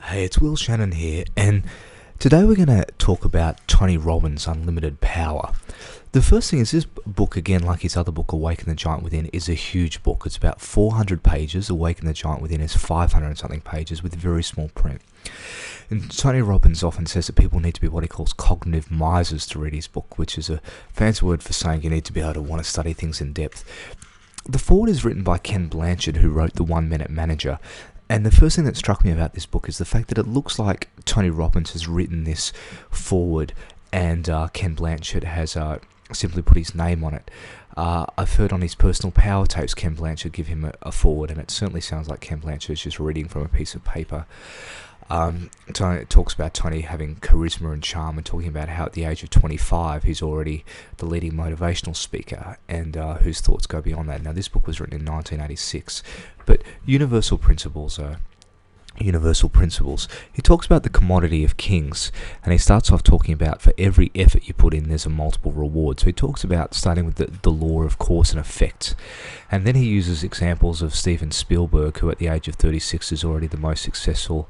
Hey, it's Will Shannon here, and today we're going to talk about Tony Robbins' Unlimited Power. The first thing is this book, again, like his other book, Awaken the Giant Within, is a huge book. It's about 400 pages. Awaken the Giant Within is 500 and something pages with very small print. And Tony Robbins often says that people need to be what he calls cognitive misers to read his book, which is a fancy word for saying you need to be able to want to study things in depth. The foreword is written by Ken Blanchard, who wrote The 1 Minute Manager. And the first thing that struck me about this book is the fact that it looks like Tony Robbins has written this forward and Ken Blanchard has simply put his name on it. I've heard on his personal power tapes Ken Blanchard give him a forward, and it certainly sounds like Ken Blanchard is just reading from a piece of paper. It talks about Tony having charisma and charm, and talking about how at the age of 25 he's already the leading motivational speaker, and whose thoughts go beyond that. Now, this book was written in 1986, but universal principles are universal principles. He talks about the commodity of kings, and he starts off talking about for every effort you put in, there's a multiple reward. So he talks about starting with the law of cause and effect, and then he uses examples of Steven Spielberg, who at the age of 36 is already the most successful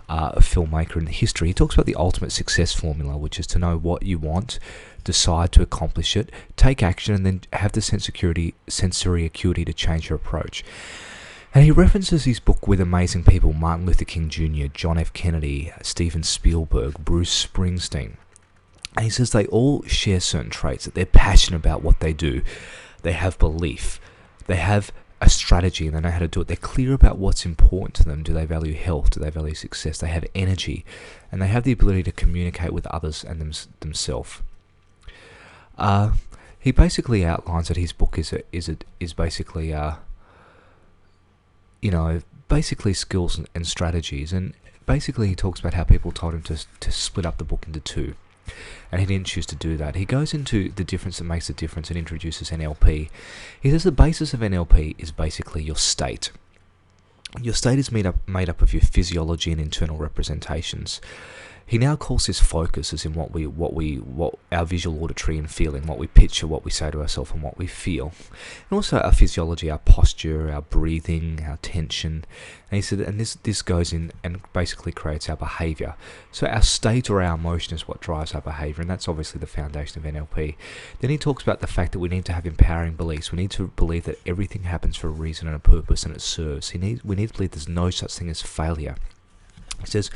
filmmaker in history. He talks about the ultimate success formula, which is to know what you want, decide to accomplish it, take action, and then have the sensory acuity to change your approach. And he references his book with amazing people: Martin Luther King Jr., John F. Kennedy, Steven Spielberg, Bruce Springsteen. And he says they all share certain traits, that they're passionate about what they do, they have belief, they have a strategy, and they know how to do it. They're clear about what's important to them. Do they value health? Do they value success? They have energy, and they have the ability to communicate with others and themselves. He basically outlines that his book is basically basically skills and strategies, and basically he talks about how people told him to split up the book into two, and he didn't choose to do that. He goes into the difference that makes a difference and introduces NLP. He says the basis of NLP is basically your state. Your state is made up of your physiology and internal representations. He now calls this focus, as in what our visual, auditory, and feeling, what we picture, what we say to ourselves, and what we feel, and also our physiology, our posture, our breathing, our tension. And he said, and this goes in and basically creates our behaviour. So our state or our emotion is what drives our behaviour, and that's obviously the foundation of NLP. Then he talks about the fact that we need to have empowering beliefs. We need to believe that everything happens for a reason and a purpose, and it serves. We need to believe there's no such thing as failure. He says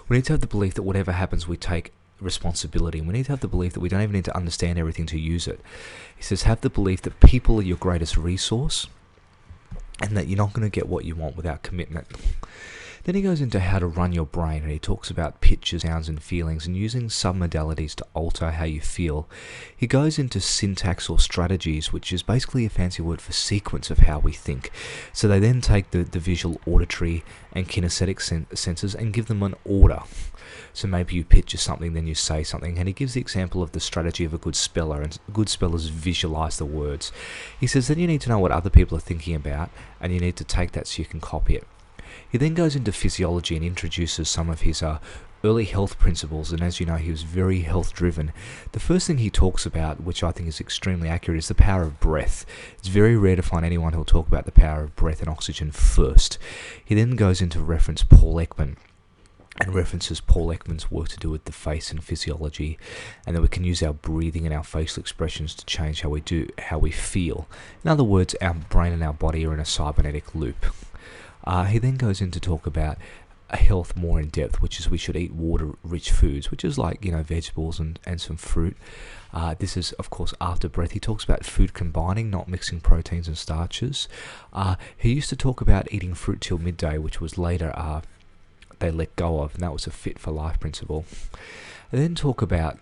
we need to have the belief that whatever happens, we take responsibility. And we need to have the belief that we don't even need to understand everything to use it. He says have the belief that people are your greatest resource, and that you're not going to get what you want without commitment. Then he goes into how to run your brain, and he talks about pictures, sounds, and feelings, and using submodalities to alter how you feel. He goes into syntax or strategies, which is basically a fancy word for sequence of how we think. So they then take the visual, auditory, and kinesthetic senses and give them an order. So maybe you picture something, then you say something. And he gives the example of the strategy of a good speller, and good spellers visualize the words. He says then you need to know what other people are thinking about, and you need to take that so you can copy it. He then goes into physiology and introduces some of his early health principles, and as you know, he was very health driven. The first thing he talks about, which I think is extremely accurate, is the power of breath. It's very rare to find anyone who'll talk about the power of breath and oxygen first. He then goes into reference Paul Ekman, and references Paul Ekman's work to do with the face and physiology, and that we can use our breathing and our facial expressions to change how we feel. In other words, our brain and our body are in a cybernetic loop. He then goes in to talk about health more in depth, which is we should eat water-rich foods, which is like vegetables and some fruit. This is, of course, after breath. He talks about food combining, not mixing proteins and starches. He used to talk about eating fruit till midday, which was later they let go of, and that was a fit for life principle. And then talk about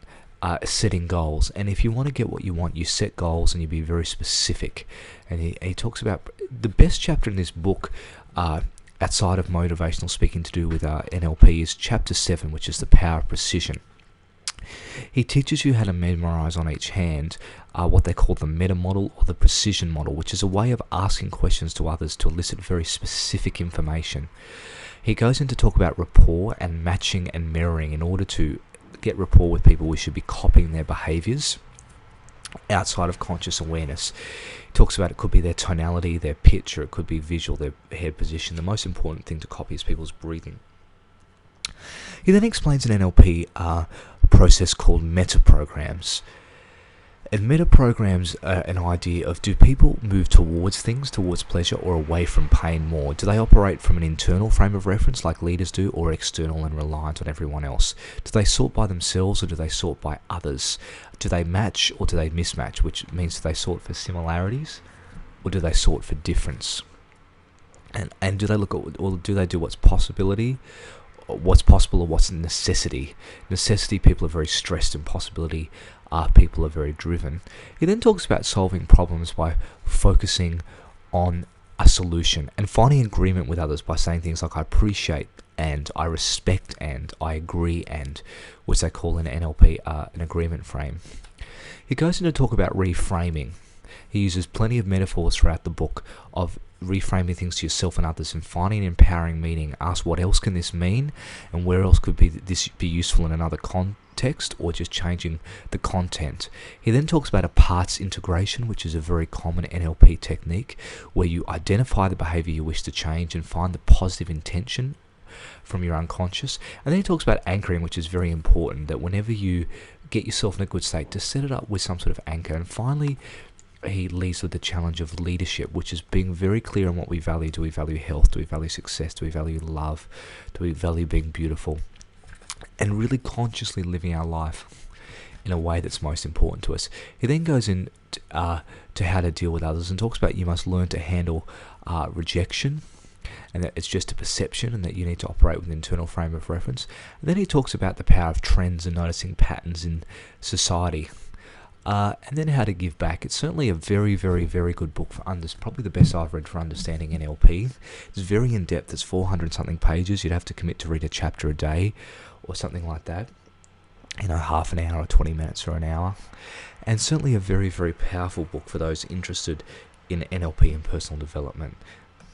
setting goals, and if you want to get what you want, you set goals and you be very specific. And he talks about the best chapter in this book, outside of motivational speaking to do with NLP, is chapter 7, which is the power of precision. He teaches you how to memorize on each hand what they call the meta model or the precision model, which is a way of asking questions to others to elicit very specific information. He goes in to talk about rapport and matching and mirroring. In order to get rapport with people, we should be copying their behaviors outside of conscious awareness. He talks about it could be their tonality, their pitch, or it could be visual, their head position. The most important thing to copy is people's breathing. He then explains an NLP process called meta programs. And meta programs are an idea of, do people move towards things, towards pleasure, or away from pain more? Do they operate from an internal frame of reference like leaders do, or external and reliant on everyone else? Do they sort by themselves, or do they sort by others? Do they match, or do they mismatch, which means do they sort for similarities, or do they sort for difference? And do they look at, or do they do what's possible, or what's necessity? Necessity, people are very stressed, and possibility, people are very driven. He then talks about solving problems by focusing on a solution and finding agreement with others by saying things like I appreciate and I respect and I agree, and which they call in NLP an agreement frame. He goes into talk about reframing. He uses plenty of metaphors throughout the book of reframing things to yourself and others and finding an empowering meaning. Ask, what else can this mean, and where else could this be useful in another context, or just changing the content. He then talks about a parts integration, which is a very common NLP technique where you identify the behavior you wish to change and find the positive intention from your unconscious. And then he talks about anchoring, which is very important, that whenever you get yourself in a good state, to set it up with some sort of anchor. And finally, he leads with the challenge of leadership, which is being very clear on what we value. Do we value health? Do we value success? Do we value love? Do we value being beautiful? And really consciously living our life in a way that's most important to us. He then goes in to how to deal with others and talks about you must learn to handle rejection, and that it's just a perception, and that you need to operate with an internal frame of reference. And then he talks about the power of trends and noticing patterns in society. And then how to give back. It's certainly a very, very, very good book for probably the best I've read for understanding NLP. It's very in-depth. It's 400 something pages. You'd have to commit to read a chapter a day or something like that. Half an hour or 20 minutes or an hour. And certainly a very, very powerful book for those interested in NLP and personal development.